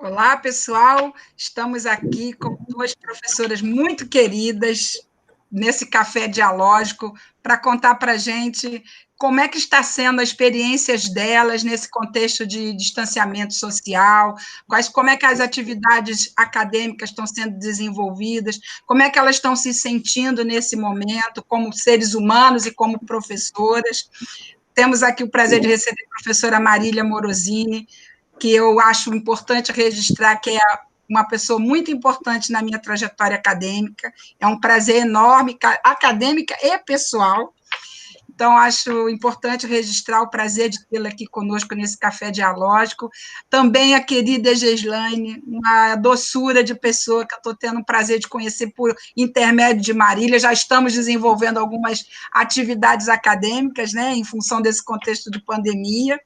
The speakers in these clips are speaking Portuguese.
Olá, pessoal. Estamos aqui com duas professoras muito queridas nesse café dialógico para contar para a gente como é que está sendo as experiências delas nesse contexto de distanciamento social, como é que as atividades acadêmicas estão sendo desenvolvidas, como é que elas estão se sentindo nesse momento como seres humanos e como professoras. Temos aqui o prazer de receber a professora Marília Morosini, que eu acho importante registrar que é uma pessoa muito importante na minha trajetória acadêmica. É um prazer enorme, acadêmica e pessoal. Então, acho importante registrar o prazer de tê-la aqui conosco nesse café dialógico. Também a querida Geslaine, uma doçura de pessoa que eu estou tendo o prazer de conhecer por intermédio de Marília. Já estamos desenvolvendo algumas atividades acadêmicas, né, em função desse contexto de pandemia.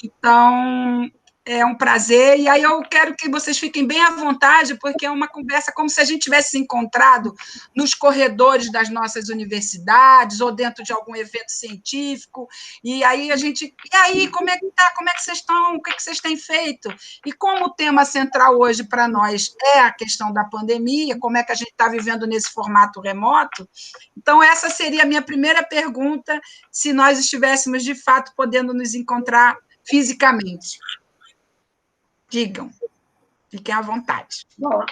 Então, é um prazer, e aí eu quero que vocês fiquem bem à vontade, porque é uma conversa como se a gente tivesse se encontrado nos corredores das nossas universidades, ou dentro de algum evento científico, e aí como é que tá? Como é que vocês estão? O que vocês têm feito? E como o tema central hoje para nós é a questão da pandemia, como é que a gente está vivendo nesse formato remoto, então essa seria a minha primeira pergunta, se nós estivéssemos, de fato, podendo nos encontrar fisicamente. Digam, fiquem à vontade. Bom,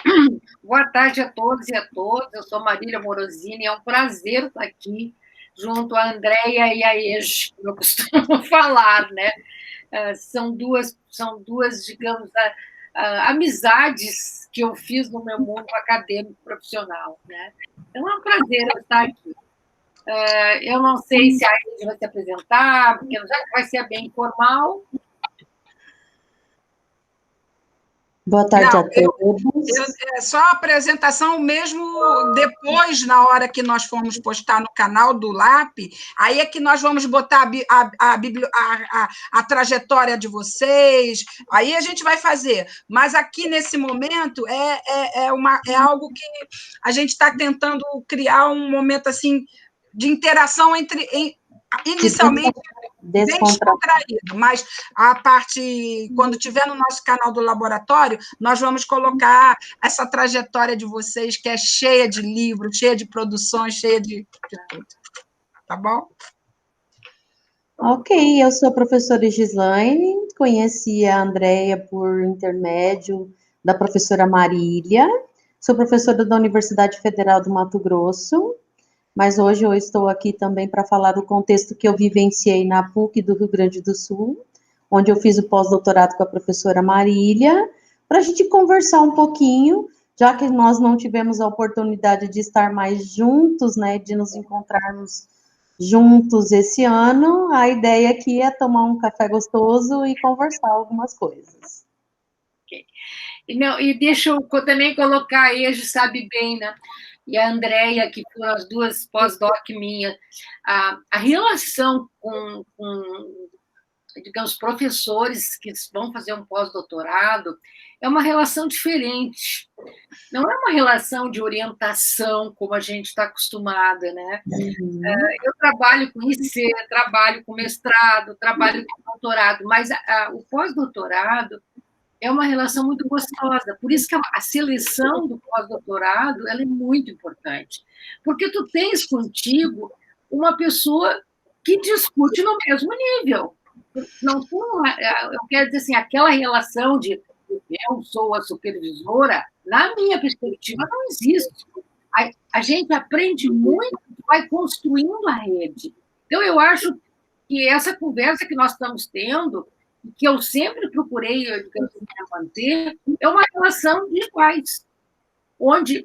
boa tarde a todos e a todas. Eu sou Marília Morosini, é um prazer estar aqui junto à Andréia e à Ege, como eu costumo falar, né? São duas, digamos, amizades que eu fiz no meu mundo acadêmico profissional, né? Então é um prazer eu estar aqui. Eu não sei se a Ege vai se apresentar, porque já que vai ser bem informal. Boa tarde a todos. Só a apresentação mesmo depois, na hora que nós formos postar no canal do LAP, aí é que nós vamos botar a trajetória de vocês, aí a gente vai fazer. Mas aqui, nesse momento, é algo que a gente está tentando criar um momento assim, de interação inicialmente bem descontraído, mas a parte, quando tiver no nosso canal do laboratório, nós vamos colocar essa trajetória de vocês, que é cheia de livros, cheia de produções, cheia de tudo. Tá bom? Ok, eu sou a professora Gislaine, conheci a Andréia por intermédio da professora Marília, sou professora da Universidade Federal do Mato Grosso, mas hoje eu estou aqui também para falar do contexto que eu vivenciei na PUC do Rio Grande do Sul, onde eu fiz o pós-doutorado com a professora Marília, para a gente conversar um pouquinho, já que nós não tivemos a oportunidade de estar mais juntos, né, de nos encontrarmos juntos esse ano, a ideia aqui é tomar um café gostoso e conversar algumas coisas. Okay. E deixa eu também colocar, a Ege sabe bem, né? E a Andréia, que foram as duas pós-doc minhas, a relação com, digamos, professores que vão fazer um pós-doutorado é uma relação diferente. Não é uma relação de orientação, como a gente está acostumada, né? Eu trabalho com IC, trabalho com mestrado, trabalho com doutorado, mas o pós-doutorado é uma relação muito gostosa. Por isso que a seleção do pós-doutorado ela é muito importante. Porque tu tens contigo uma pessoa que discute no mesmo nível. Não, eu quero dizer assim, aquela relação de eu sou a supervisora, na minha perspectiva, não existe. A gente aprende muito, vai construindo a rede. Então, eu acho que essa conversa que nós estamos tendo, que eu sempre procurei manter, é uma relação de iguais, onde,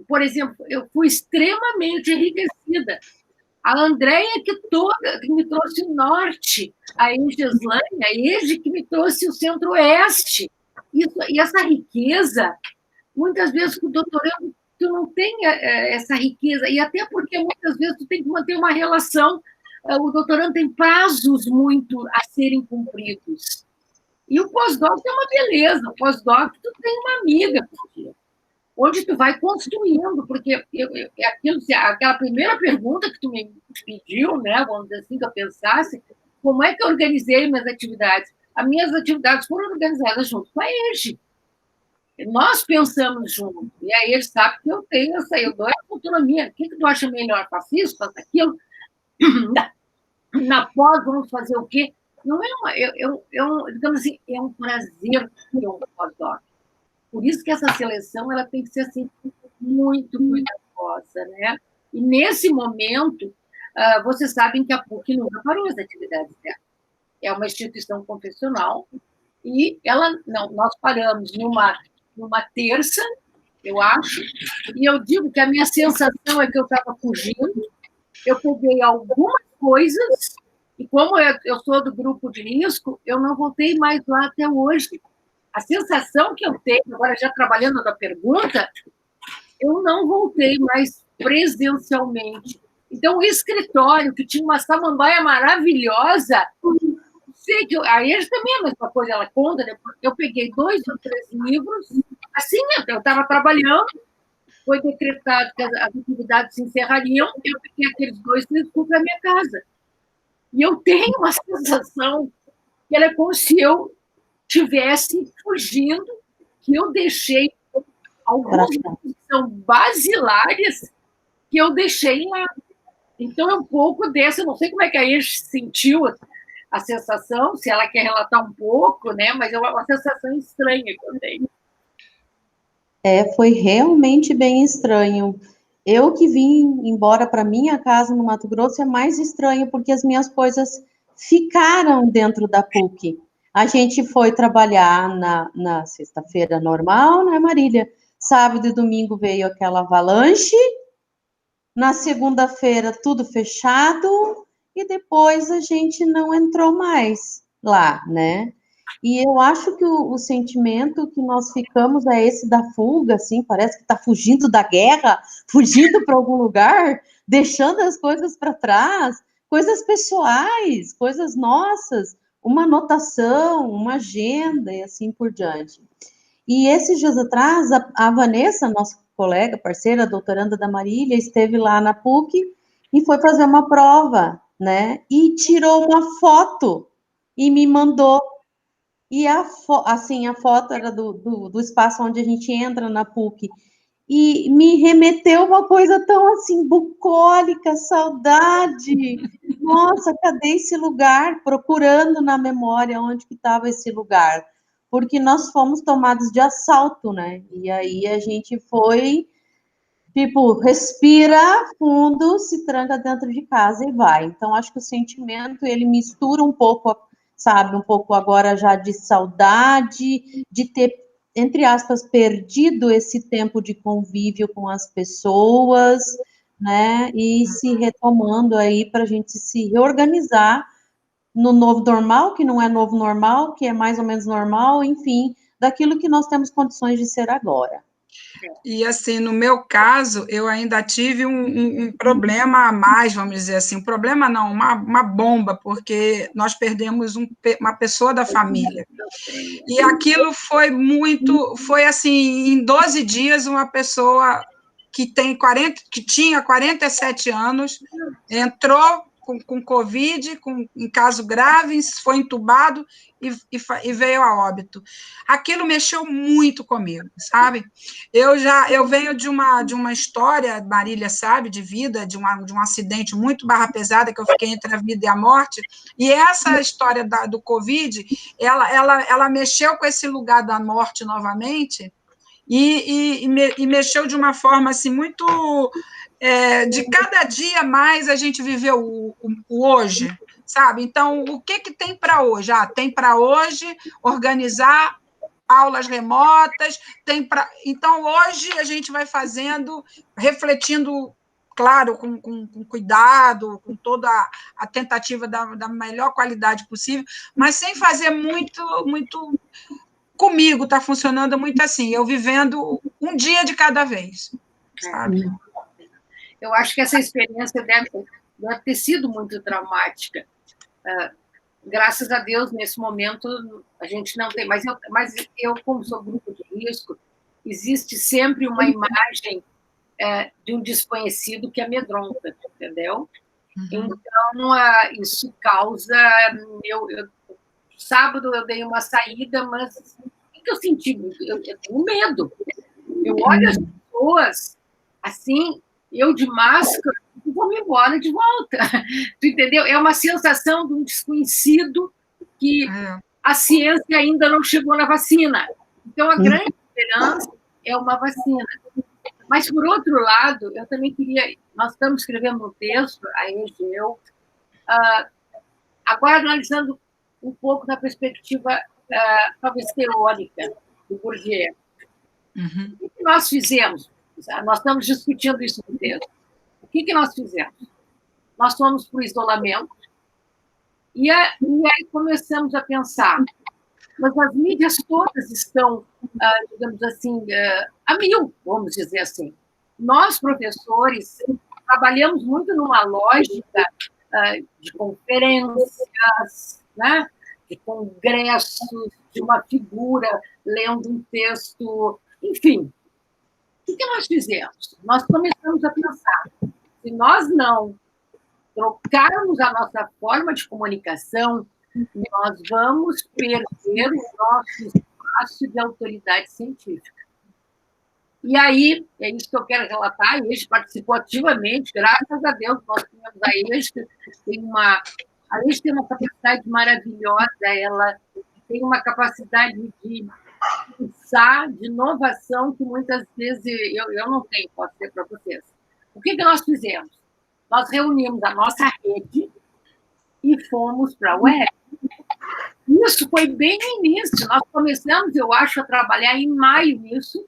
por exemplo, eu fui extremamente enriquecida. A Andréia que me trouxe o norte, a Egeslaine, a Ege que me trouxe o centro-oeste. E essa riqueza, muitas vezes com o doutorando, tu não tem essa riqueza, e até porque muitas vezes tu tem que manter uma relação, o doutorando tem prazos muito a serem cumpridos. E o pós-doc é uma beleza, o pós-doc tu tem uma amiga, onde tu vai construindo, porque aquela primeira pergunta que tu me pediu, né, vamos dizer assim, que eu pensasse, como é que eu organizei minhas atividades? As minhas atividades foram organizadas junto com a EGE. Nós pensamos junto, e aí ele sabe que eu tenho eu dou essa autonomia. O que tu acha melhor? Faça isso, faça aquilo? Na pós, vamos fazer o quê? Não é digamos assim, é um prazer ter um pós-doc. Por isso que essa seleção ela tem que ser assim, muito cuidadosa, né? E nesse momento, vocês sabem que a PUC nunca parou as atividades dela. É uma instituição confessional e nós paramos numa terça, eu acho, e eu digo que a minha sensação é que eu estava fugindo, eu peguei algumas coisas, e como eu sou do grupo de risco, eu não voltei mais lá até hoje. A sensação que eu tenho, agora já trabalhando na pergunta, eu não voltei mais presencialmente. Então, o escritório, que tinha uma samambaia maravilhosa, sei que a Eja também é a mesma coisa, ela conta, depois eu peguei 2 ou 3 livros, assim, eu estava trabalhando, foi decretado que as atividades se encerrariam, eu peguei aqueles 2 livros e fui para a minha casa. E eu tenho uma sensação que ela é como se eu estivesse fugindo, que eu deixei alguns livros que são basilares que eu deixei lá. Então, é um pouco dessa, eu não sei como é que a Eja sentiu a sensação, se ela quer relatar um pouco, né? Mas é uma sensação estranha que eu tenho. Foi realmente bem estranho. Eu que vim embora para minha casa no Mato Grosso é mais estranho, porque as minhas coisas ficaram dentro da PUC. A gente foi trabalhar na sexta-feira normal, né, Marília? Sábado e domingo veio aquela avalanche. Na segunda-feira, tudo fechado. E depois a gente não entrou mais lá, né? E eu acho que o sentimento que nós ficamos é esse da fuga, assim, parece que está fugindo da guerra, fugindo para algum lugar, deixando as coisas para trás, coisas pessoais, coisas nossas, uma anotação, uma agenda e assim por diante. E esses dias atrás, a Vanessa, nossa colega, parceira, doutoranda da Marília, esteve lá na PUC e foi fazer uma prova, né? E tirou uma foto e me mandou. E a foto era do espaço onde a gente entra na PUC. E me remeteu uma coisa tão assim, bucólica, saudade. Nossa, cadê esse lugar? Procurando na memória onde que estava esse lugar. Porque nós fomos tomados de assalto, né? E aí a gente foi, tipo, respira fundo, se tranca dentro de casa e vai. Então, acho que o sentimento, ele mistura um pouco, sabe, um pouco agora já de saudade, de ter, entre aspas, perdido esse tempo de convívio com as pessoas, né, e se retomando aí para a gente se reorganizar no novo normal, que não é novo normal, que é mais ou menos normal, enfim, daquilo que nós temos condições de ser agora. E, assim, no meu caso, eu ainda tive um problema a mais, vamos dizer assim, um problema não, uma bomba, porque nós perdemos uma pessoa da família. E aquilo foi assim, em 12 dias, uma pessoa que tinha 47 anos, entrou com Covid, em caso grave, foi entubado e veio a óbito. Aquilo mexeu muito comigo, sabe? Eu venho de uma história, Marília sabe, de vida, de um acidente muito barra pesada, que eu fiquei entre a vida e a morte, e essa história do Covid, ela mexeu com esse lugar da morte novamente, e mexeu de uma forma assim muito de cada dia mais a gente viveu o hoje, sabe? Então, o que tem para hoje? Tem para hoje organizar aulas remotas, então hoje a gente vai fazendo, refletindo, claro, com cuidado, com toda a tentativa da melhor qualidade possível, mas sem fazer muito comigo, está funcionando muito assim, eu vivendo um dia de cada vez, sabe? Eu acho que essa experiência deve ter sido muito traumática. Graças a Deus, nesse momento, a gente não tem. Mas eu como sou grupo de risco, existe sempre uma imagem de um desconhecido que amedronta, entendeu? Uhum. Então, isso causa... sábado eu dei uma saída, mas que eu senti? Eu tenho medo. Eu olho as pessoas, assim, eu de máscara, e vou me embora de volta. Tu entendeu? É uma sensação de um desconhecido que a ciência ainda não chegou na vacina. Então, a grande esperança é uma vacina. Mas, por outro lado, eu também queria... Nós estamos escrevendo um texto, a EGEU, agora analisando um pouco da perspectiva, talvez, teórica do Bourdieu. O que nós fizemos? Nós estamos discutindo isso no texto. O que nós fizemos? Nós fomos para o isolamento e aí começamos a pensar, mas as mídias todas estão, digamos assim, a mil, vamos dizer assim. Nós, professores, trabalhamos muito numa lógica de conferências, né? De congressos, de uma figura lendo um texto, enfim. O que nós fizemos? Nós começamos a pensar, se nós não trocarmos a nossa forma de comunicação, nós vamos perder o nosso espaço de autoridade científica. E aí, é isso que eu quero relatar, a EJA participou ativamente, graças a Deus, nós tínhamos a EJA, tem uma capacidade maravilhosa, ela tem uma capacidade de pensar, de inovação, que muitas vezes eu não tenho, posso dizer para vocês. O que nós fizemos? Nós reunimos a nossa rede e fomos para a web. Isso foi bem no início. Nós começamos, eu acho, a trabalhar em maio nisso.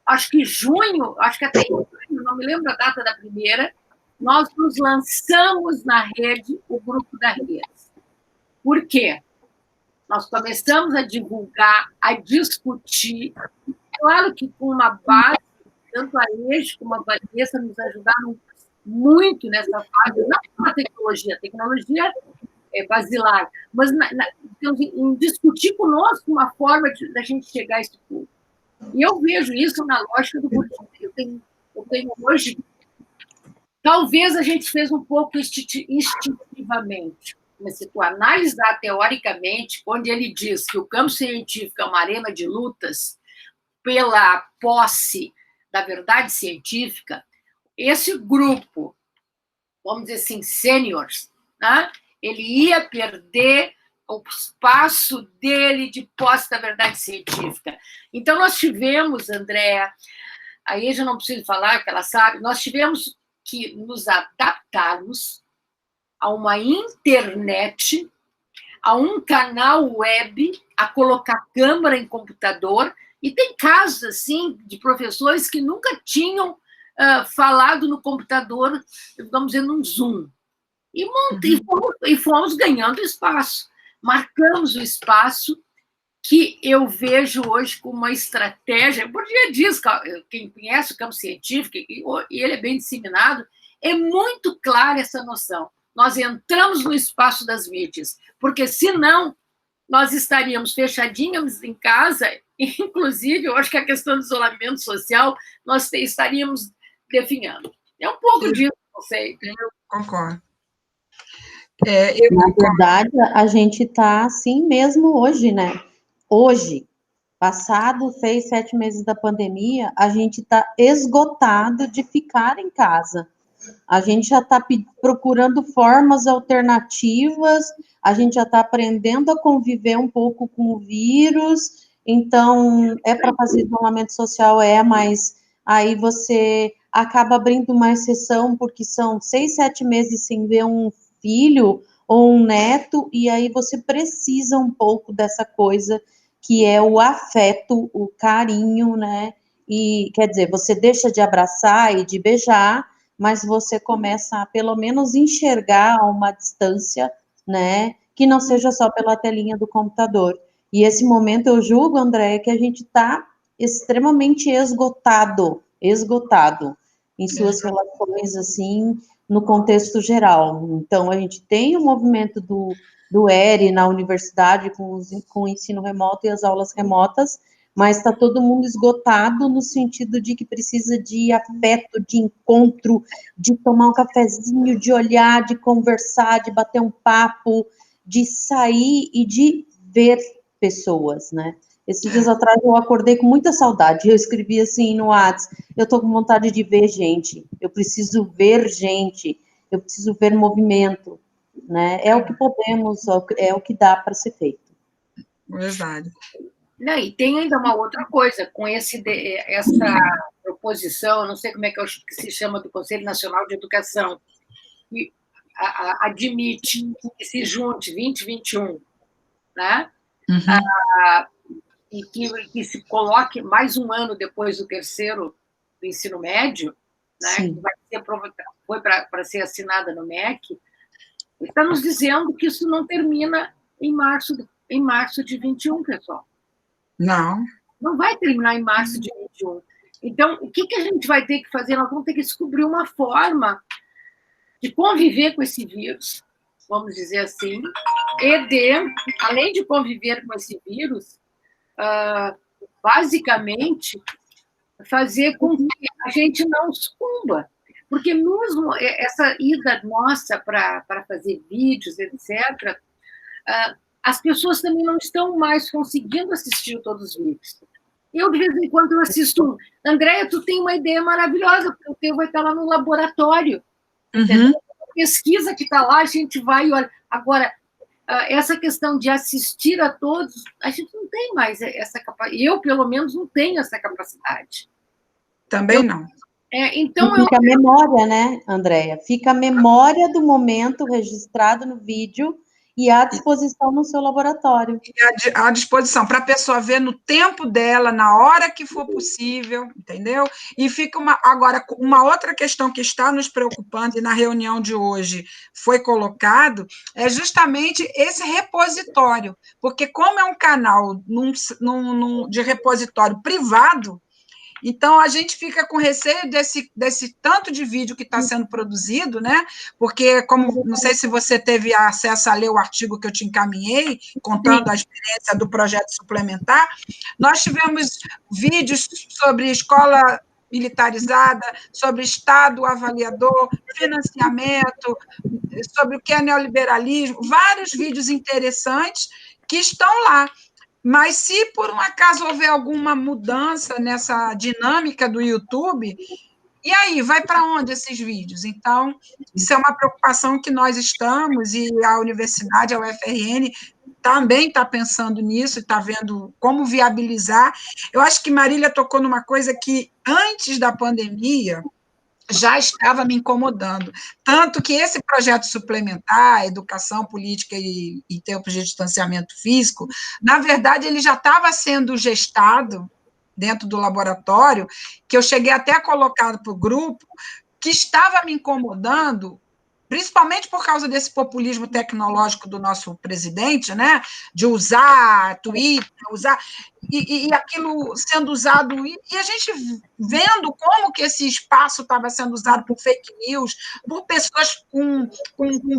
Acho que junho, acho que até em junho, não me lembro a data da primeira, nós nos lançamos na rede, o grupo da Redes. Por quê? Nós começamos a divulgar, a discutir, claro que com uma base, tanto a EJA como a Vanessa nos ajudaram muito nessa fase, não com a tecnologia é basilar, mas em discutir conosco uma forma da gente chegar a esse público. E eu vejo isso na lógica do Bourdieu. Eu tenho hoje... Talvez a gente fez um pouco instintivamente, mas se tu analisar teoricamente, onde ele diz que o campo científico é uma arena de lutas pela posse da verdade científica, esse grupo, vamos dizer assim, sêniors, né, ele ia perder o espaço dele de posse da verdade científica. Então, nós tivemos, Andréa, aí já não preciso falar, que ela sabe, nós tivemos que nos adaptarmos a uma internet, a um canal web, a colocar câmera em computador, e tem casos, assim, de professores que nunca tinham falado no computador, vamos dizer, num Zoom. E fomos ganhando espaço. Marcamos o espaço que eu vejo hoje como uma estratégia. Por dia diz, quem conhece o campo científico, e ele é bem disseminado, é muito clara essa noção. Nós entramos no espaço das mídias, porque, senão, nós estaríamos fechadinhos em casa, inclusive, eu acho que a questão do isolamento social, nós estaríamos definhando. É um pouco disso, não sei. Eu concordo. Na verdade, a gente está assim mesmo hoje, né? Hoje, passado 6, 7 meses da pandemia, a gente está esgotado de ficar em casa. A gente já está procurando formas alternativas, a gente já está aprendendo a conviver um pouco com o vírus, então, é para fazer isolamento social, mas aí você acaba abrindo uma exceção, porque são 6, 7 meses sem ver um filho ou um neto, e aí você precisa um pouco dessa coisa que é o afeto, o carinho, né? E, quer dizer, você deixa de abraçar e de beijar, mas você começa a, pelo menos, enxergar a uma distância, né? Que não seja só pela telinha do computador. E esse momento, eu julgo, André, que a gente está extremamente esgotado em suas relações, assim, no contexto geral. Então, a gente tem o movimento do ERE na universidade, com o ensino remoto e as aulas remotas, mas está todo mundo esgotado no sentido de que precisa de afeto, de encontro, de tomar um cafezinho, de olhar, de conversar, de bater um papo, de sair e de ver pessoas, né? Esses dias atrás eu acordei com muita saudade. Eu escrevi assim no WhatsApp: eu tô com vontade de ver gente. Eu preciso ver gente. Eu preciso ver movimento, né? É o que podemos, é o que dá para ser feito. Verdade. Não, e tem ainda uma outra coisa, com essa proposição, não sei como é que se chama, do Conselho Nacional de Educação, que admite que se junte 2021, né? E que se coloque mais um ano depois do terceiro do ensino médio, né? Que foi para ser assinada no MEC, está nos dizendo que isso não termina em março de 21, pessoal. Não. Não vai terminar em março de 21. Então, o que a gente vai ter que fazer? Nós vamos ter que descobrir uma forma de conviver com esse vírus, vamos dizer assim, além de conviver com esse vírus, basicamente, fazer com que a gente não sucumba. Porque mesmo essa ida nossa para fazer vídeos, etc., as pessoas também não estão mais conseguindo assistir todos os vídeos. Eu, de vez em quando, eu assisto. Andréia, tu tem uma ideia maravilhosa, porque o teu vai estar lá no laboratório. Entendeu? A pesquisa que está lá, a gente vai e olha. Agora, essa questão de assistir a todos, a gente não tem mais essa capacidade. Eu, pelo menos, não tenho essa capacidade. Também não. Então fica a memória, né, Andréia? Fica a memória do momento registrado no vídeo e à disposição no seu laboratório. E à disposição, para a pessoa ver no tempo dela, na hora que for possível, entendeu? E fica agora, uma outra questão que está nos preocupando, e na reunião de hoje foi colocado, é justamente esse repositório, porque como é um canal de repositório privado, então, a gente fica com receio desse tanto de vídeo que está sendo produzido, né? Porque, como não sei se você teve acesso a ler o artigo que eu te encaminhei, contando a experiência do projeto suplementar, nós tivemos vídeos sobre escola militarizada, sobre Estado avaliador, financiamento, sobre o que é neoliberalismo, vários vídeos interessantes que estão lá. Mas se por um acaso houver alguma mudança nessa dinâmica do YouTube, e aí, vai para onde esses vídeos? Então, isso é uma preocupação que nós estamos, e a universidade, a UFRN, também está pensando nisso, está vendo como viabilizar. Eu acho que Marília tocou numa coisa que, antes da pandemia, já estava me incomodando. Tanto que esse projeto suplementar, educação, política e tempos de distanciamento físico, na verdade, ele já estava sendo gestado dentro do laboratório, que eu cheguei até a colocar para o grupo, que estava me incomodando, principalmente por causa desse populismo tecnológico do nosso presidente, né, de usar Twitter, e aquilo sendo usado, e a gente vendo como que esse espaço estava sendo usado por fake news, por pessoas com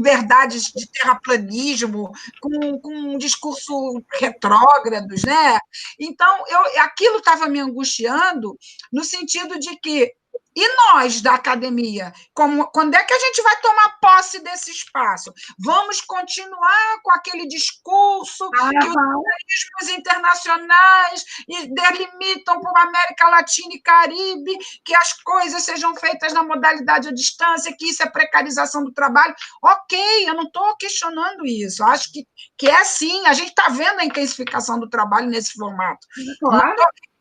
verdades de terraplanismo, com um discurso retrógrados, né? Então, aquilo estava me angustiando, no sentido de que e nós, da academia, quando é que a gente vai tomar posse desse espaço? Vamos continuar com aquele discurso que os organismos internacionais delimitam para a América Latina e Caribe, que as coisas sejam feitas na modalidade à distância, que isso é precarização do trabalho. Ok, eu não estou questionando isso. Acho que é assim, a gente está vendo a intensificação do trabalho nesse formato. Claro.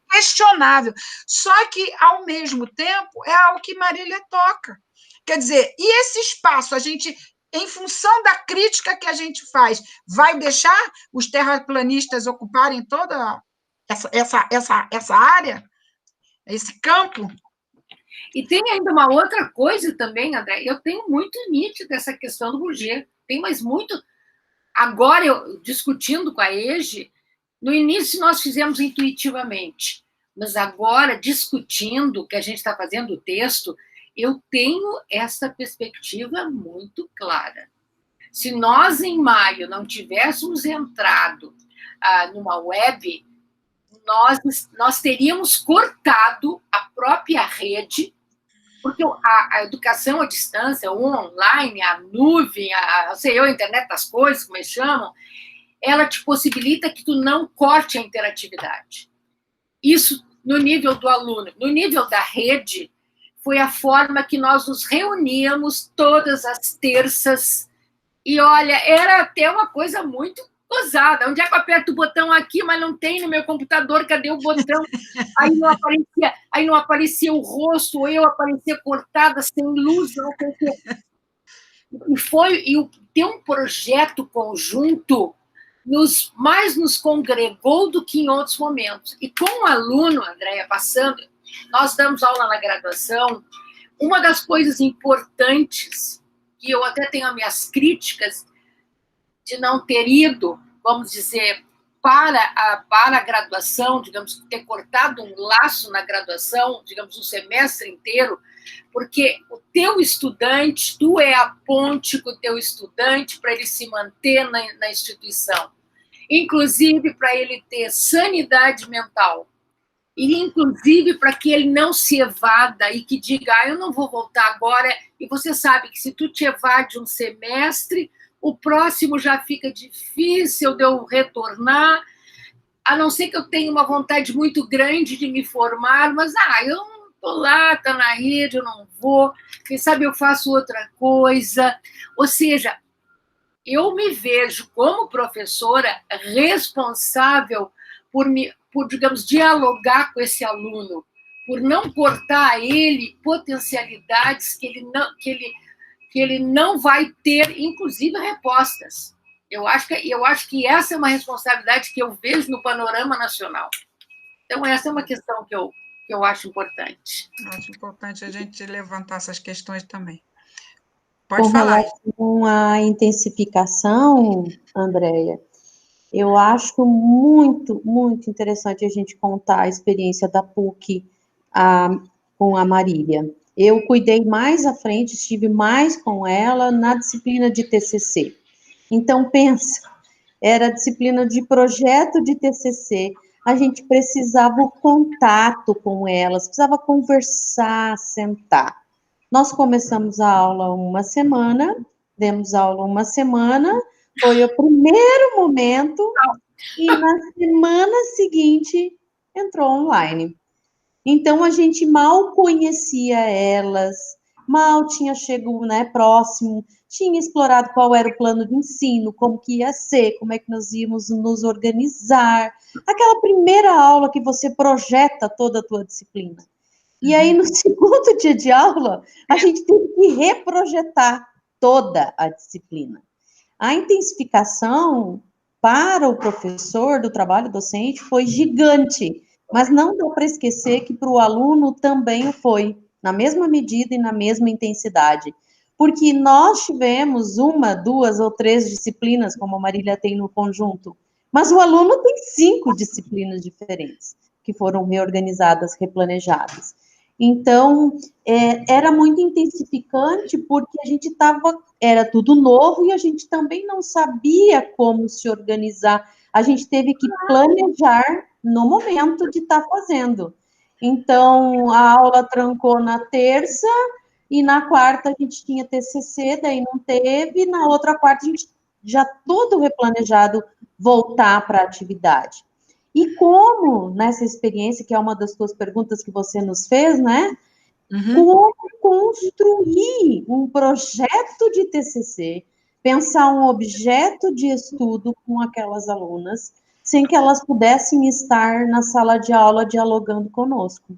Questionável. Só que, ao mesmo tempo, é algo que Marília toca. Quer dizer, e esse espaço, a gente, em função da crítica que a gente faz, vai deixar os terraplanistas ocuparem toda essa área, esse campo? E tem ainda uma outra coisa também, André, eu tenho muito nítido essa questão do Bourdieu, tem mais muito... Agora, eu discutindo com a EJE, no início nós fizemos intuitivamente, mas agora, discutindo, que a gente está fazendo o texto, eu tenho essa perspectiva muito clara. Se nós, em maio, não tivéssemos entrado numa web, nós teríamos cortado a própria rede, porque a educação à distância, o online, a nuvem, a internet das coisas, como eles chamam, ela te possibilita que tu não corte a interatividade. Isso no nível do aluno. No nível da rede, foi a forma que nós nos reuníamos todas as terças. E, olha, era até uma coisa muito gozada. Onde é que eu aperto o botão aqui, mas não tem no meu computador, cadê o botão? Aí não aparecia o rosto, ou eu aparecia cortada, sem luz, não sei o quê. E ter um projeto conjunto mais nos congregou do que em outros momentos. E com o aluno, Andréia, passando, nós damos aula na graduação, uma das coisas importantes, que eu até tenho as minhas críticas de não ter ido, vamos dizer, para a graduação, digamos, ter cortado um laço na graduação, digamos, um semestre inteiro, porque o teu estudante, tu é a ponte com o teu estudante para ele se manter na instituição, inclusive para ele ter sanidade mental, e inclusive para que ele não se evada e que diga, eu não vou voltar agora, e você sabe que se tu te evade um semestre, o próximo já fica difícil de eu retornar, a não ser que eu tenha uma vontade muito grande de me formar, mas eu não estou lá, está na rede, eu não vou, quem sabe eu faço outra coisa. Ou seja, eu me vejo como professora responsável por, digamos, dialogar com esse aluno, por não cortar a ele potencialidades que ele não vai ter, inclusive, respostas. Eu acho que essa é uma responsabilidade que eu vejo no panorama nacional. Então, essa é uma questão que eu acho importante. Acho importante a gente levantar essas questões também. Pode falar. Com a intensificação, Andréia, eu acho muito, muito interessante a gente contar a experiência da PUC com a Marília. Eu cuidei mais à frente, estive mais com ela na disciplina de TCC. Então, pensa, era a disciplina de projeto de TCC, a gente precisava o contato com elas, precisava conversar, sentar. Nós começamos a aula uma semana, demos aula uma semana, foi o primeiro momento, e na semana seguinte entrou online. Então, a gente mal conhecia elas, mal tinha chegado, próximo, tinha explorado qual era o plano de ensino, como que ia ser, como é que nós íamos nos organizar. Aquela primeira aula que você projeta toda a tua disciplina. E aí, no segundo dia de aula, a gente teve que reprojetar toda a disciplina. A intensificação para o professor do trabalho docente foi gigante, mas não dá para esquecer que para o aluno também foi, na mesma medida e na mesma intensidade. Porque nós tivemos 1, 2 ou 3 disciplinas, como a Marília tem no conjunto, mas o aluno tem 5 disciplinas diferentes, que foram reorganizadas, replanejadas. Então, era muito intensificante, porque a gente era tudo novo e a gente também não sabia como se organizar. A gente teve que planejar no momento de estar fazendo. Então, a aula trancou na terça e na quarta a gente tinha TCC, daí não teve, na outra quarta a gente já tudo replanejado voltar para a atividade. E como, nessa experiência, que é uma das tuas perguntas que você nos fez, né? Como construir um projeto de TCC, pensar um objeto de estudo com aquelas alunas, sem que elas pudessem estar na sala de aula dialogando conosco.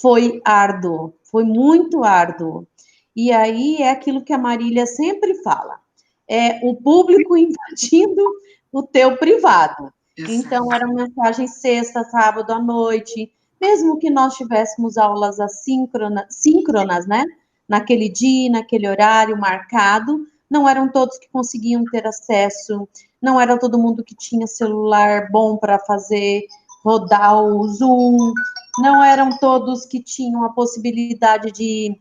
Foi árduo, foi muito árduo. E aí é aquilo que a Marília sempre fala, o público invadindo o teu privado. Então, eram mensagens sexta, sábado à noite, mesmo que nós tivéssemos aulas síncronas, né? Naquele dia, naquele horário marcado, não eram todos que conseguiam ter acesso, não era todo mundo que tinha celular bom para fazer rodar o Zoom, não eram todos que tinham a possibilidade de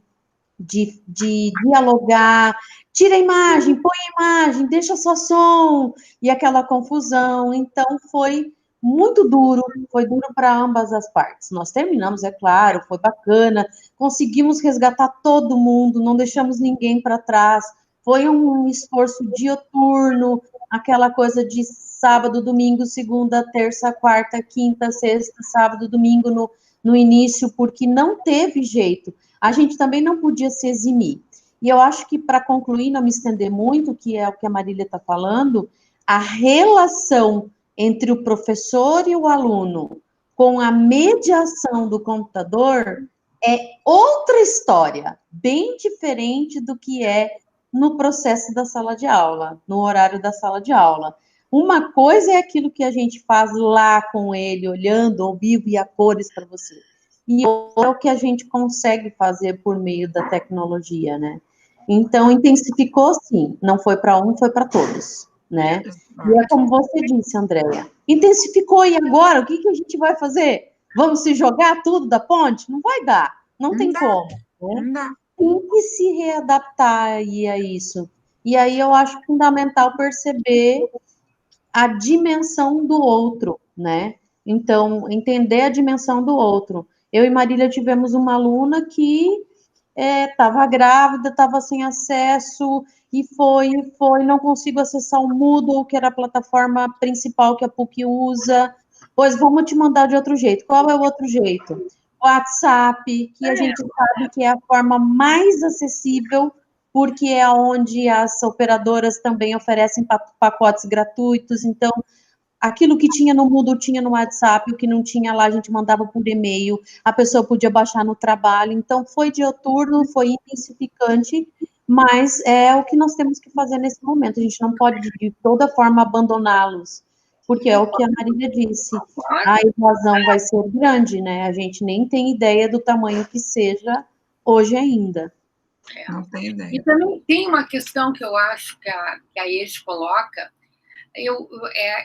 dialogar, tira a imagem, põe a imagem, deixa só som, e aquela confusão. Então, foi muito duro, foi duro para ambas as partes. Nós terminamos, é claro, foi bacana, conseguimos resgatar todo mundo, não deixamos ninguém para trás, foi um esforço dioturno, aquela coisa de sábado, domingo, segunda, terça, quarta, quinta, sexta, sábado, domingo no início, porque não teve jeito. A gente também não podia se eximir. E eu acho que, para concluir, não me estender muito, que é o que a Marília está falando, a relação entre o professor e o aluno com a mediação do computador é outra história, bem diferente do que é no processo da sala de aula, no horário da sala de aula. Uma coisa é aquilo que a gente faz lá com ele, olhando ao vivo e a cores para você. E outra é o que a gente consegue fazer por meio da tecnologia, né? Então, intensificou, sim. Não foi para um, foi para todos, né? E é como você disse, Andréia. Intensificou, e agora? O que a gente vai fazer? Vamos se jogar tudo da ponte? Não vai dar. Não tem como. Né? Não dá. Tem que se readaptar aí a isso. E aí eu acho fundamental perceber a dimensão do outro, né? Então, entender a dimensão do outro. Eu e Marília tivemos uma aluna que estava grávida, estava sem acesso, e foi, não consigo acessar o Moodle, que era a plataforma principal que a PUC usa, pois vamos te mandar de outro jeito. Qual é o outro jeito? WhatsApp, que a gente sabe que é a forma mais acessível, porque é onde as operadoras também oferecem pacotes gratuitos, então aquilo que tinha no Moodle tinha no WhatsApp, o que não tinha lá a gente mandava por e-mail, a pessoa podia baixar no trabalho, então foi dioturno, foi intensificante, mas é o que nós temos que fazer nesse momento, a gente não pode de toda forma abandoná-los, porque é o que a Marília disse, a evasão vai ser grande, né, a gente nem tem ideia do tamanho que seja hoje ainda. Não tem ideia. E também tem uma questão que eu acho que a EJA coloca,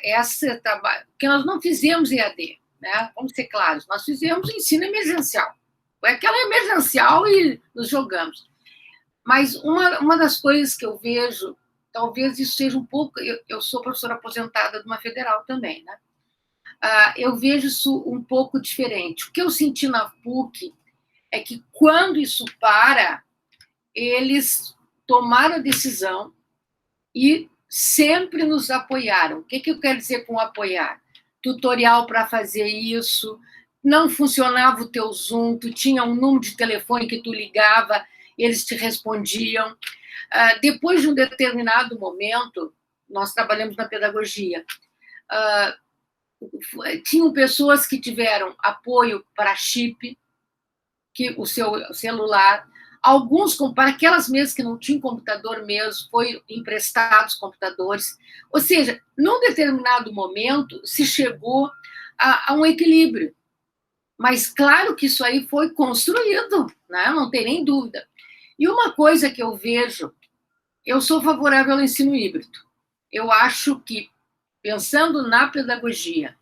essa trabalho, porque nós não fizemos EAD, né? Vamos ser claros, nós fizemos ensino emergencial. Foi aquela emergencial e nos jogamos. Mas uma das coisas que eu vejo, talvez isso seja um pouco... Eu sou professora aposentada de uma federal também, né? Eu vejo isso um pouco diferente. O que eu senti na PUC é que, quando isso para, eles tomaram a decisão e sempre nos apoiaram. O que eu quero dizer com apoiar? Tutorial para fazer isso, não funcionava o teu Zoom, tu tinha um número de telefone que tu ligava, eles te respondiam. Depois de um determinado momento, nós trabalhamos na pedagogia, tinham pessoas que tiveram apoio para chip, que o seu celular... Alguns, para aquelas mesas que não tinham computador mesmo, foi emprestados computadores. Ou seja, num determinado momento, se chegou a um equilíbrio. Mas, claro que isso aí foi construído, né? Não tem nem dúvida. E uma coisa que eu vejo, eu sou favorável ao ensino híbrido. Eu acho que, pensando na pedagogia,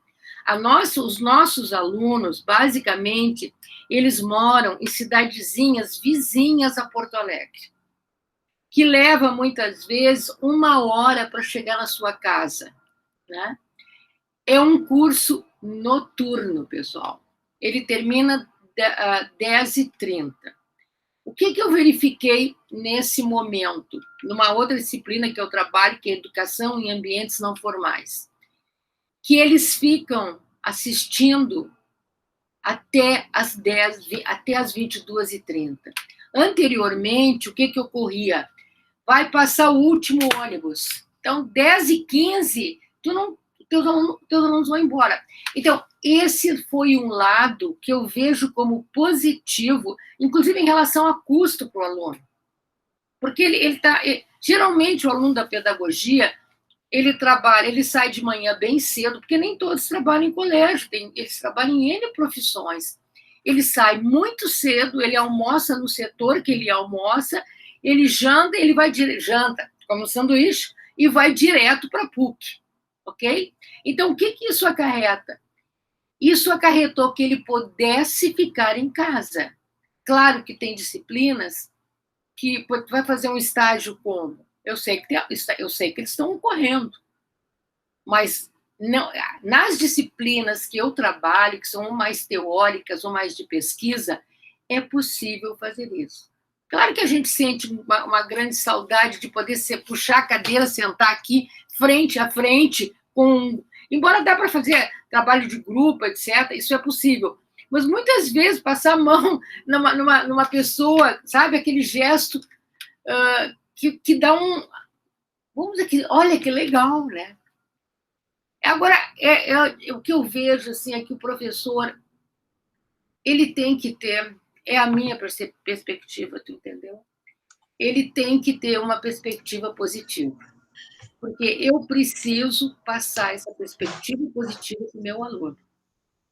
os nossos alunos, basicamente, eles moram em cidadezinhas vizinhas a Porto Alegre, que leva, muitas vezes, 1 hora para chegar na sua casa, né? É um curso noturno, pessoal. Ele termina às 10h30. O que eu verifiquei nesse momento, numa outra disciplina que eu trabalho, que é Educação em Ambientes Não Formais? Que eles ficam assistindo até às 22h30. Anteriormente, o que ocorria? Vai passar o último ônibus. Então, 10h15, teus alunos vão embora. Então, esse foi um lado que eu vejo como positivo, inclusive em relação a custo para o aluno. Porque geralmente, o aluno da pedagogia, ele sai de manhã bem cedo, porque nem todos trabalham em colégio, eles trabalham em N profissões. Ele sai muito cedo, ele almoça no setor que ele almoça, ele janta, janta, come um sanduíche e vai direto para a PUC, ok? Então, o que isso acarreta? Isso acarretou que ele pudesse ficar em casa. Claro que tem disciplinas que vai fazer um estágio como? Eu sei que eles estão ocorrendo, mas não, nas disciplinas que eu trabalho, que são mais teóricas ou mais de pesquisa, é possível fazer isso. Claro que a gente sente uma grande saudade de poder puxar a cadeira, sentar aqui, frente a frente, embora dá para fazer trabalho de grupo, etc., isso é possível. Mas muitas vezes passar a mão numa pessoa, sabe, aquele gesto que dá vamos dizer que, olha que legal, né? Agora, o que eu vejo assim, é que o professor ele tem que ter, é a minha perspectiva, tu entendeu? Ele tem que ter uma perspectiva positiva, porque eu preciso passar essa perspectiva positiva para o meu aluno.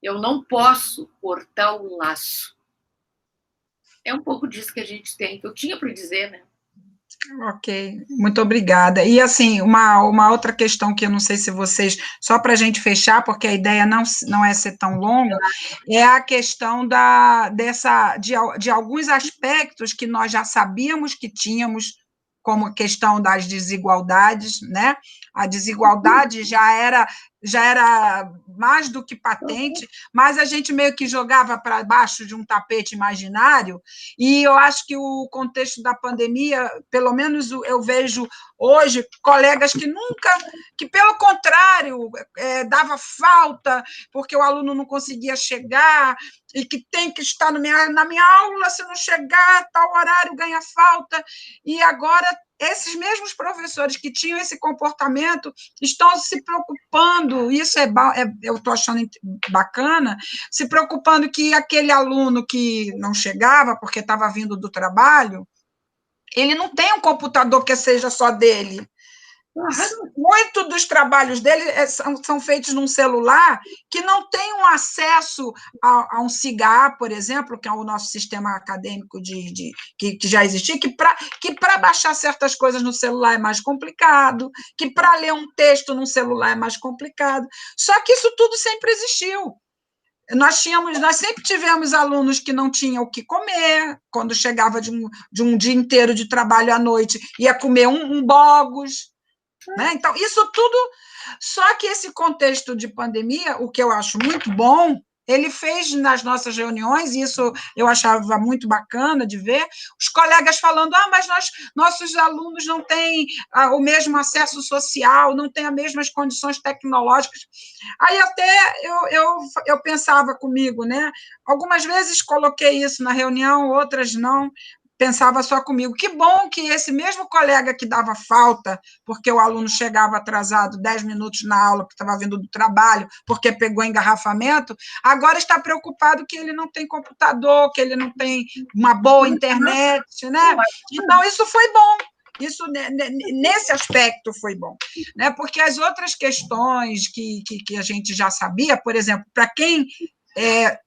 Eu não posso cortar o laço. É um pouco disso que a gente tem, que eu tinha para dizer, né? Ok, muito obrigada. E, assim, uma outra questão que eu não sei se vocês, só para a gente fechar, porque a ideia não é ser tão longa, é a questão de alguns aspectos que nós já sabíamos que tínhamos, como a questão das desigualdades, né? A desigualdade já era mais do que patente, mas a gente meio que jogava para baixo de um tapete imaginário, e eu acho que o contexto da pandemia, pelo menos eu vejo hoje colegas que pelo contrário, dava falta, porque o aluno não conseguia chegar, e que tem que estar na minha aula, se não chegar, tal horário ganha falta, e agora esses mesmos professores que tinham esse comportamento estão se preocupando, isso eu estou achando bacana, se preocupando que aquele aluno que não chegava porque estava vindo do trabalho, ele não tem um computador que seja só dele. Muito dos trabalhos dele são feitos num celular que não tem um acesso a um SIGA, por exemplo, que é o nosso sistema acadêmico que já existia, que para baixar certas coisas no celular é mais complicado, que para ler um texto no celular é mais complicado. Só que isso tudo sempre existiu. Nós sempre tivemos alunos que não tinham o que comer, quando chegava de um dia inteiro de trabalho à noite, ia comer um bogos, né? Então, isso tudo, só que esse contexto de pandemia, o que eu acho muito bom, ele fez nas nossas reuniões, e isso eu achava muito bacana de ver, os colegas falando, mas nossos alunos não têm o mesmo acesso social, não têm as mesmas condições tecnológicas. Aí até eu pensava comigo, né? Algumas vezes coloquei isso na reunião, outras não, pensava só comigo, que bom que esse mesmo colega que dava falta, porque o aluno chegava atrasado 10 minutos na aula, porque estava vindo do trabalho, porque pegou engarrafamento, agora está preocupado que ele não tem computador, que ele não tem uma boa internet, né? Então, isso foi bom. Isso, nesse aspecto, foi bom, né? Porque as outras questões que a gente já sabia, por exemplo, para quem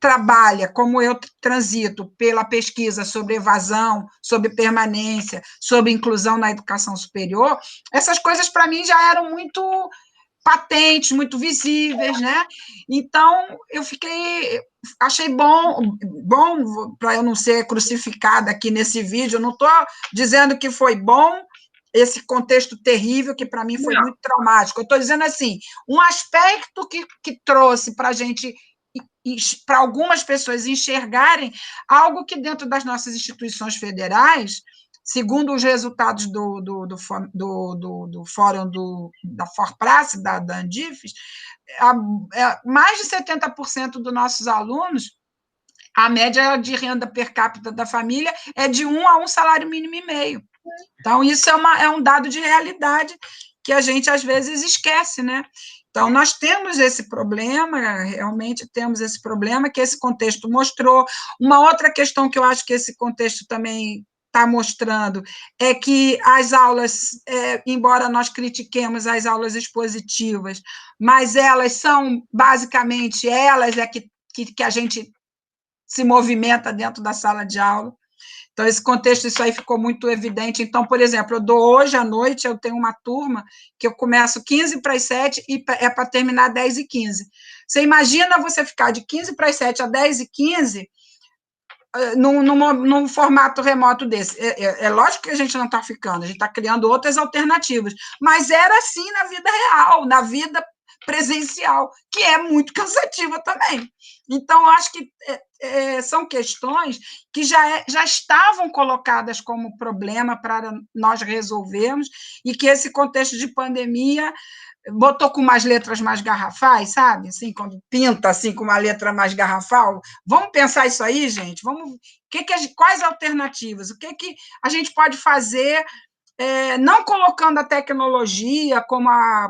trabalha, como eu transito, pela pesquisa sobre evasão, sobre permanência, sobre inclusão na educação superior, essas coisas, para mim, já eram muito patentes, muito visíveis, né? Então, achei bom para eu não ser crucificada aqui nesse vídeo, eu não estou dizendo que foi bom esse contexto terrível, que para mim foi muito traumático, eu estou dizendo assim, um aspecto que trouxe para a gente, para algumas pessoas enxergarem algo que dentro das nossas instituições federais, segundo os resultados do fórum da Forprace, da Andifes, mais de 70% dos nossos alunos, a média de renda per capita da família é de 1 a 1 salário mínimo e meio. Então, isso é um dado de realidade que a gente, às vezes, esquece, né? Então, nós temos esse problema, realmente temos esse problema que esse contexto mostrou. Uma outra questão que eu acho que esse contexto também está mostrando é que as aulas, embora nós critiquemos as aulas expositivas, mas elas são, basicamente, que a gente se movimenta dentro da sala de aula. Então, esse contexto, isso aí ficou muito evidente. Então, por exemplo, hoje à noite, eu tenho uma turma que eu começo 15 para as 7 e é para terminar 10 e 15. Você imagina você ficar de 15 para as 7 a 10 e 15 num formato remoto desse. É lógico que a gente não está ficando, a gente está criando outras alternativas, mas era assim na vida real, na vida presencial, que é muito cansativa também. Então, acho que são questões que já estavam colocadas como problema para nós resolvermos, e que esse contexto de pandemia botou com umas letras mais garrafais, sabe? Assim, quando pinta assim com uma letra mais garrafal. Vamos pensar isso aí, gente? Vamos. Quais alternativas? O que a gente pode fazer, não colocando a tecnologia como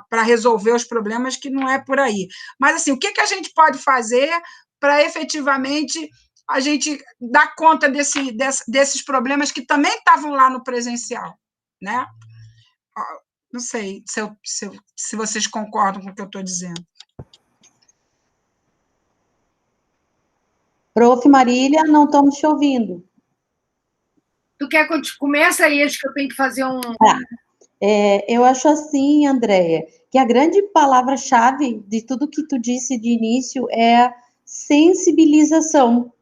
para resolver os problemas, que não é por aí. Mas assim, o que a gente pode fazer para efetivamente a gente dar conta desses problemas que também estavam lá no presencial, né? Não sei se vocês concordam com o que eu estou dizendo. Prof. Marília, não estamos te ouvindo. Tu quer que começa aí, acho que eu tenho que fazer um... Eu acho assim, Andréia, que a grande palavra-chave de tudo que tu disse de início é a sensibilização.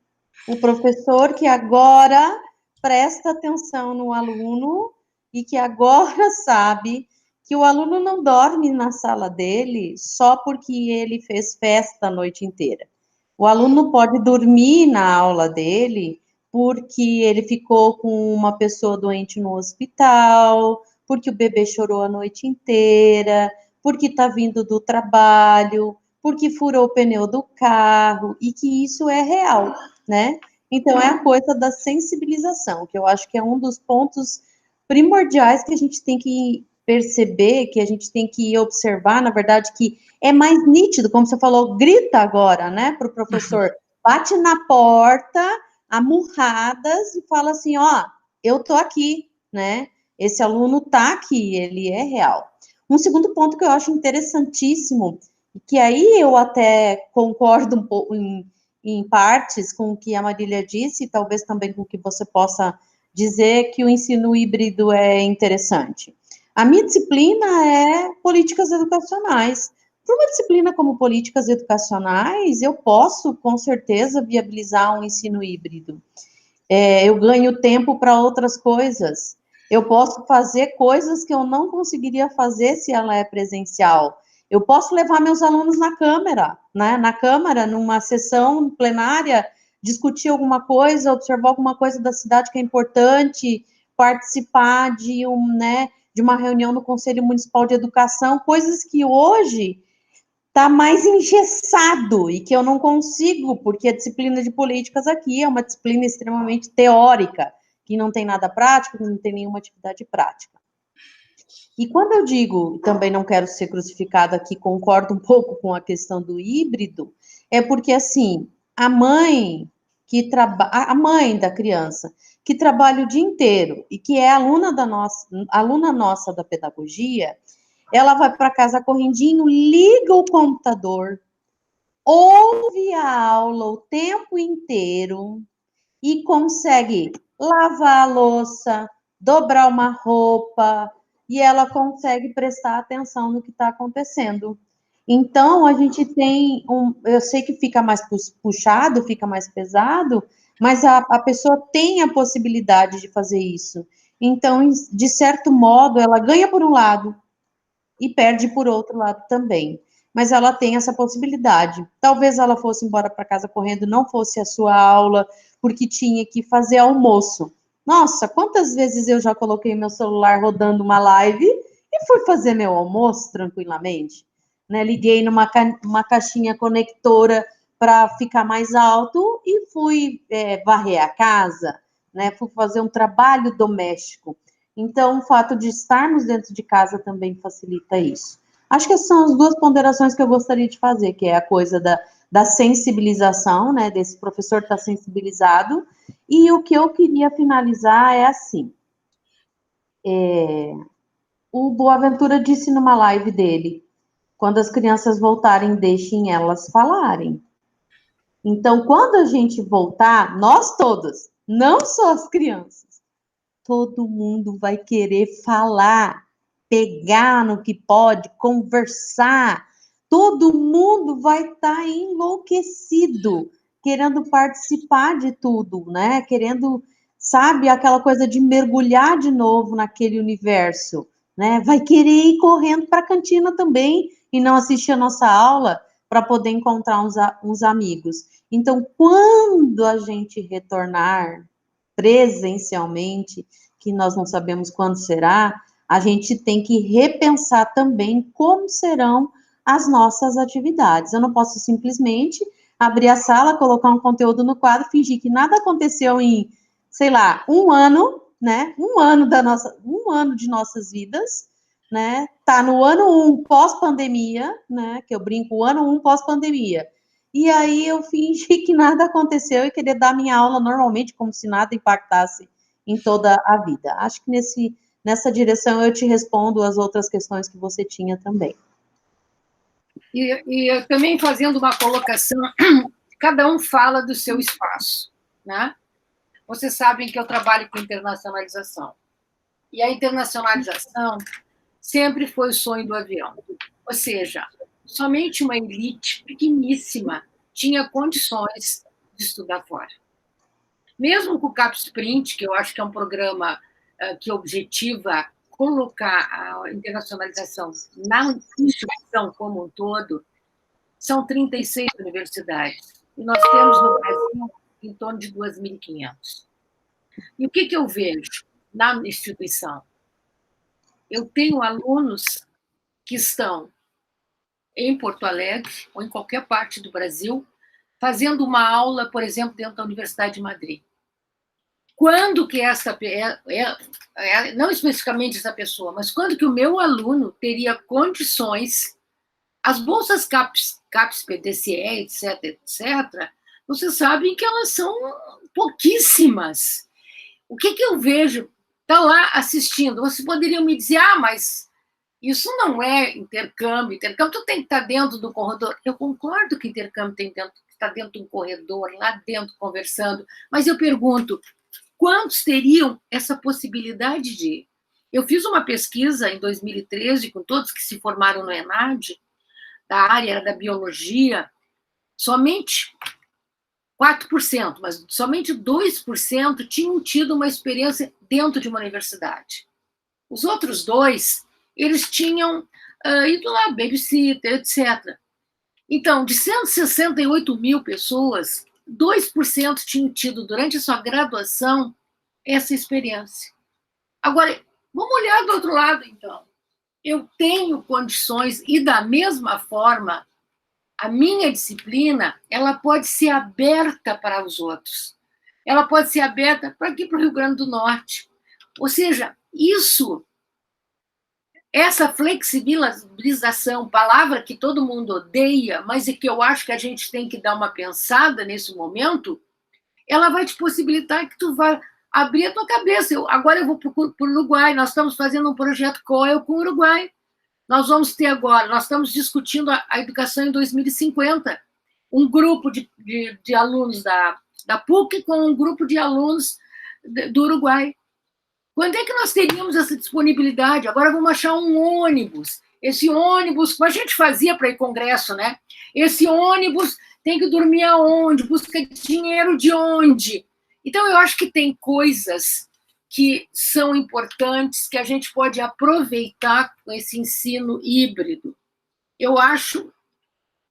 O professor que agora presta atenção no aluno e que agora sabe que o aluno não dorme na sala dele só porque ele fez festa a noite inteira. O aluno pode dormir na aula dele porque ele ficou com uma pessoa doente no hospital, porque o bebê chorou a noite inteira, porque está vindo do trabalho, porque furou o pneu do carro, e que isso é real, né? Então, é a coisa da sensibilização, que eu acho que é um dos pontos primordiais que a gente tem que perceber, que a gente tem que observar, na verdade, que é mais nítido, como você falou, grita agora, né, para o professor, bate na porta, amurradas, e fala assim, ó, eu tô aqui, né, esse aluno tá aqui, ele é real. Um segundo ponto que eu acho interessantíssimo, que aí eu até concordo um pouco em partes com o que a Marília disse, e talvez também com o que você possa dizer, que o ensino híbrido é interessante. A minha disciplina é políticas educacionais. Para uma disciplina como políticas educacionais, eu posso, com certeza, viabilizar um ensino híbrido. Eu ganho tempo para outras coisas. Eu posso fazer coisas que eu não conseguiria fazer se ela é presencial. Eu posso levar meus alunos na Câmara, né? Na Câmara, numa sessão plenária, discutir alguma coisa, observar alguma coisa da cidade que é importante, participar de uma reunião no Conselho Municipal de Educação, coisas que hoje está mais engessado e que eu não consigo, porque a disciplina de políticas aqui é uma disciplina extremamente teórica, que não tem nada prático, que não tem nenhuma atividade prática. E quando eu digo, também não quero ser crucificada aqui, concordo um pouco com a questão do híbrido, é porque, assim, a mãe da criança, que trabalha o dia inteiro e que é aluna nossa da pedagogia, ela vai para casa correndinho, liga o computador, ouve a aula o tempo inteiro e consegue lavar a louça, dobrar uma roupa, e ela consegue prestar atenção no que está acontecendo. Então, a gente tem eu sei que fica mais puxado, fica mais pesado, mas a pessoa tem a possibilidade de fazer isso. Então, de certo modo, ela ganha por um lado e perde por outro lado também. Mas ela tem essa possibilidade. Talvez ela fosse embora para casa correndo, não fosse a sua aula, porque tinha que fazer almoço. Nossa, quantas vezes eu já coloquei meu celular rodando uma live e fui fazer meu almoço tranquilamente, né? Liguei numa caixinha conectora para ficar mais alto e fui varrer a casa, né? Fui fazer um trabalho doméstico. Então, o fato de estarmos dentro de casa também facilita isso. Acho que essas são as duas ponderações que eu gostaria de fazer, que é a coisa da sensibilização, né, desse professor estar sensibilizado, e o que eu queria finalizar é assim, o Boaventura disse numa live dele, quando as crianças voltarem, deixem elas falarem. Então, quando a gente voltar, nós todos, não só as crianças, todo mundo vai querer falar, pegar no que pode, conversar. Todo mundo vai estar enlouquecido, querendo participar de tudo, né? Querendo, sabe, aquela coisa de mergulhar de novo naquele universo, né? Vai querer ir correndo para a cantina também e não assistir a nossa aula para poder encontrar uns amigos. Então, quando a gente retornar presencialmente, que nós não sabemos quando será, a gente tem que repensar também como serão as nossas atividades. Eu não posso simplesmente abrir a sala, colocar um conteúdo no quadro, fingir que nada aconteceu em, sei lá, um ano, né? Um ano de nossas vidas, né? Tá no ano 1 pós-pandemia, né? Que eu brinco, o ano 1 pós-pandemia. E aí eu fingi que nada aconteceu e querer dar minha aula normalmente, como se nada impactasse em toda a vida. Acho que nessa direção eu te respondo as outras questões que você tinha também. E eu também fazendo uma colocação, cada um fala do seu espaço, né? Vocês sabem que eu trabalho com internacionalização. E a internacionalização sempre foi o sonho do avião. Ou seja, somente uma elite pequeníssima tinha condições de estudar fora. Mesmo com o CapSprint, que eu acho que é um programa que objetiva colocar a internacionalização na instituição como um todo, são 36 universidades. E nós temos no Brasil em torno de 2.500. E o que eu vejo na instituição? Eu tenho alunos que estão em Porto Alegre ou em qualquer parte do Brasil fazendo uma aula, por exemplo, dentro da Universidade de Madrid. Quando que não especificamente essa pessoa, mas quando que o meu aluno teria condições, as bolsas CAPES, PDCE, etc., etc., vocês sabem que elas são pouquíssimas. O que eu vejo? Está lá assistindo. Vocês poderiam me dizer, mas isso não é intercâmbio. Intercâmbio tu tem que estar dentro do corredor. Eu concordo que intercâmbio tem que estar dentro de um corredor, lá dentro, conversando. Mas eu pergunto, quantos teriam essa possibilidade de ir? Eu fiz uma pesquisa em 2013 com todos que se formaram no ENAD, da área da biologia, somente 4%, mas somente 2% tinham tido uma experiência dentro de uma universidade. Os outros 2%, eles tinham ido lá, babysitter, etc. Então, de 168 mil pessoas, 2% tinham tido, durante a sua graduação, essa experiência. Agora, vamos olhar do outro lado, então. Eu tenho condições, e da mesma forma, a minha disciplina, ela pode ser aberta para os outros. Ela pode ser aberta para aqui, para o Rio Grande do Norte. Ou seja, essa flexibilização, palavra que todo mundo odeia, mas que eu acho que a gente tem que dar uma pensada nesse momento, ela vai te possibilitar que tu vá abrir a tua cabeça. Agora eu vou para o Uruguai, nós estamos fazendo um projeto COEL com o Uruguai. Nós vamos ter agora, nós estamos discutindo a educação em 2050, um grupo de alunos da PUC com um grupo de alunos do Uruguai. Quando é que nós teríamos essa disponibilidade? Agora vamos achar um ônibus. Esse ônibus, como a gente fazia para ir congresso, né? Esse ônibus tem que dormir aonde? Busca dinheiro de onde? Então, eu acho que tem coisas que são importantes, que a gente pode aproveitar com esse ensino híbrido. Eu acho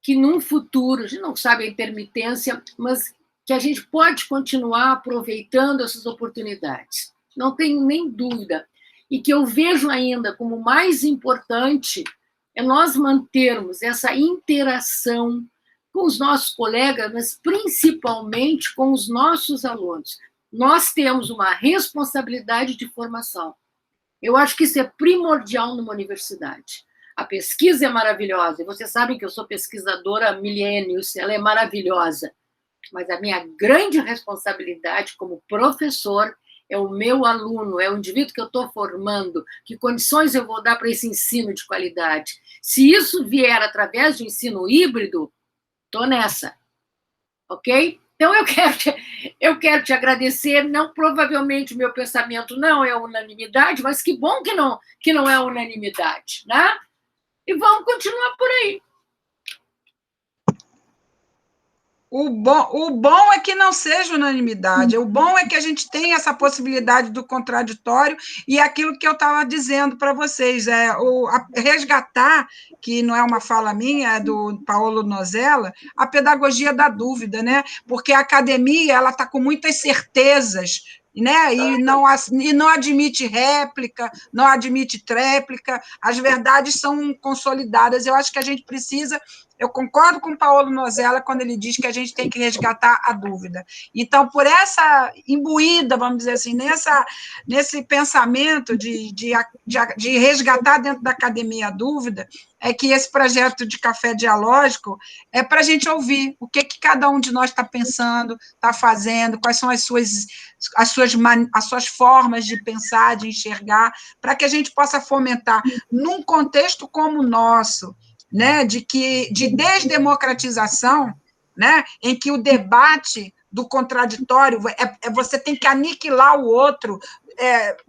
que, num futuro, a gente não sabe a intermitência, mas que a gente pode continuar aproveitando essas oportunidades. Não tenho nem dúvida. E que eu vejo ainda como mais importante é nós mantermos essa interação com os nossos colegas, mas principalmente com os nossos alunos. Nós temos uma responsabilidade de formação. Eu acho que isso é primordial numa universidade. A pesquisa é maravilhosa, e vocês sabem que eu sou pesquisadora há milênios, ela é maravilhosa, mas a minha grande responsabilidade como professor é o meu aluno, é o indivíduo que eu estou formando, que condições eu vou dar para esse ensino de qualidade. Se isso vier através de ensino híbrido, estou nessa, ok? Então, eu quero te agradecer. Não, provavelmente o meu pensamento não é unanimidade, mas que bom que não é unanimidade, né? E vamos continuar por aí. O bom é que não seja unanimidade, o bom é que a gente tem essa possibilidade do contraditório, e aquilo que eu estava dizendo para vocês, resgatar, que não é uma fala minha, é do Paulo Nozella, a pedagogia da dúvida, né? Porque a academia está com muitas certezas, né? E não admite réplica, não admite tréplica, as verdades são consolidadas. Eu acho que a gente precisa. Eu concordo com o Paulo Nozella quando ele diz que a gente tem que resgatar a dúvida. Então, por essa imbuída, vamos dizer assim, nesse pensamento de resgatar dentro da academia a dúvida, é que esse projeto de café dialógico é para a gente ouvir o que cada um de nós está pensando, está fazendo, quais são as suas formas de pensar, de enxergar, para que a gente possa fomentar, num contexto como o nosso, né, de desdemocratização, né, em que o debate do contraditório você tem que aniquilar o outro,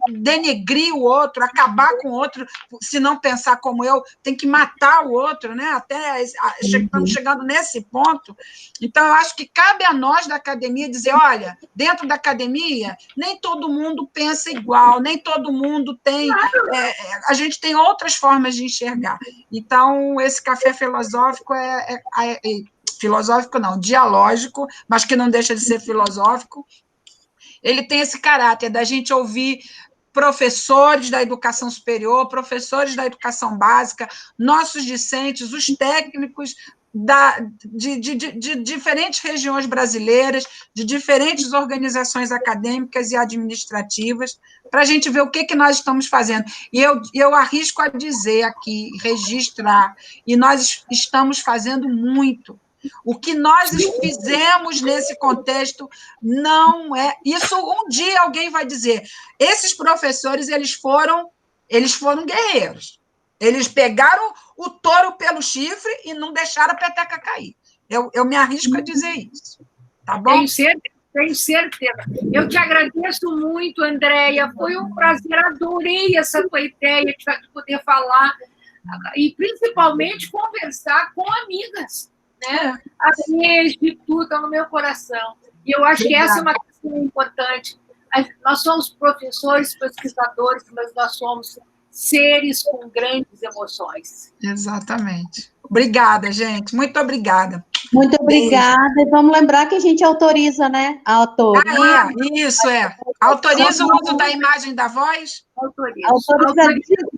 denegrir o outro, acabar com o outro, se não pensar como eu, tem que matar o outro, né? Até estamos chegando nesse ponto. Então, eu acho que cabe a nós da academia dizer, olha, dentro da academia, nem todo mundo pensa igual, nem todo mundo tem... a gente tem outras formas de enxergar. Então, esse café filosófico filosófico não, dialógico, mas que não deixa de ser filosófico. Ele tem esse caráter da gente ouvir professores da educação superior, professores da educação básica, nossos discentes, os técnicos de diferentes regiões brasileiras, de diferentes organizações acadêmicas e administrativas, para a gente ver o que nós estamos fazendo. E eu arrisco a dizer aqui, registrar, e nós estamos fazendo muito. O que nós fizemos nesse contexto não é... Isso um dia alguém vai dizer. Esses professores, eles foram guerreiros. Eles pegaram o touro pelo chifre e não deixaram a peteca cair. Eu me arrisco a dizer isso. Tá bom? Tenho certeza. Eu te agradeço muito, Andréia. Foi um prazer, adorei essa tua ideia de poder falar e, principalmente, conversar com amigas. Né? A rede, tudo está no meu coração. E eu acho que essa é uma questão importante. Nós somos professores, pesquisadores, mas nós somos seres com grandes emoções. Exatamente. Obrigada, gente. Muito obrigada. Muito obrigada. Beijo. E vamos lembrar que a gente autoriza, né? Autoriza. Isso, Autoriza o uso da imagem da voz? Autoriza.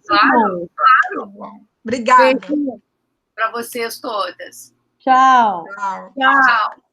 Claro. Obrigada. Para vocês todas. Tchau. Tchau. Tchau.